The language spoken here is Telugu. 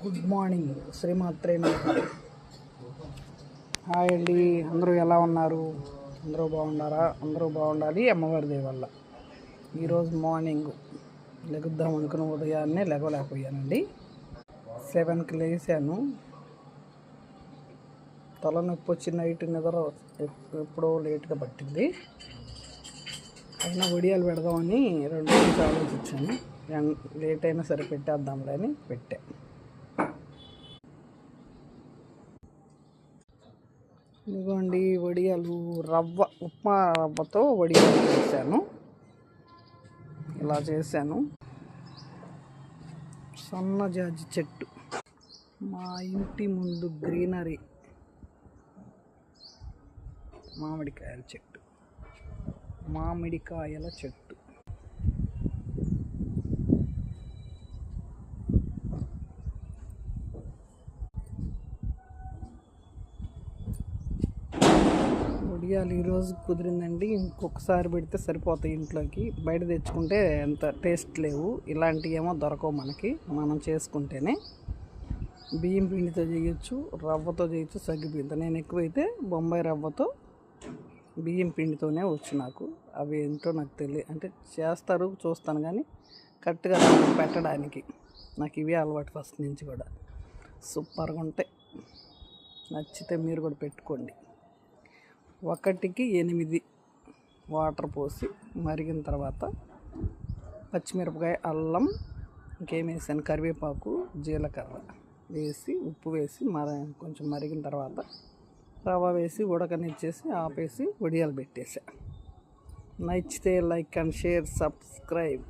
గుడ్ మార్నింగ్, శ్రీమాత్రే నమః. హాయ్ అండి, అందరూ ఎలా ఉన్నారు? అందరూ బాగున్నారా? అందరూ బాగుండాలి అమ్మవారి దయ వల్ల. ఈరోజు మార్నింగ్ లెగుద్దాం అనుకున్న ఉదయాన్నే లేకపోయానండి. 7కి లేచాను. తలనొప్పి వచ్చి నైట్ నిద్ర ఎప్పుడో లేట్గా పట్టింది. అయినా వడియాలు పెడదామని 2 రోజులు ఆలోచించాను. లేట్ అయినా సరే పెట్టేద్దాంలే అని పెట్టా. ఇదిగోండి వడియాలు, ఉప్మా రవ్వతో వడియాలు చేశాను. ఇలా చేశాను. సన్నజాజి చెట్టు, మా ఇంటి ముందు గ్రీనరీ, మామిడికాయల చెట్టు. వడియాలు ఈరోజు కుదిరిందండి. ఇంకొకసారి పెడితే సరిపోతాయి ఇంట్లోకి. బయట తెచ్చుకుంటే ఎంత టేస్ట్ లేవు. ఇలాంటివి ఏమో దొరకవు మనకి, మనం చేసుకుంటేనే. బియ్యం పిండితో చేయొచ్చు, రవ్వతో చేయొచ్చు, సగ్గుబియ్యంతో. నేను ఎక్కువైతే బొంబాయి రవ్వతో, బియ్యం పిండితోనే వచ్చు నాకు. అవి ఏంటో నాకు తెలియదు, అంటే చేస్తారు చూస్తాను కానీ కరెక్ట్గా పెట్టడానికి నాకు ఇవే అలవాటు ఫస్ట్ నుంచి కూడా. సూపర్గా ఉంటాయి. నచ్చితే మీరు కూడా పెట్టుకోండి. 1కి 8 వాటర్ పోసి మరిగిన తర్వాత పచ్చిమిరపకాయ, అల్లం, ఇంకేం వేసాను, కరివేపాకు, జీలకర్ర వేసి ఉప్పు వేసి కొంచెం మరిగిన తర్వాత రవ్వ వేసి ఉడకనిచ్చేసి ఆపేసి వడియాలు పెట్టేసా. నచ్చితే లైక్ అండ్ షేర్, సబ్స్క్రైబ్.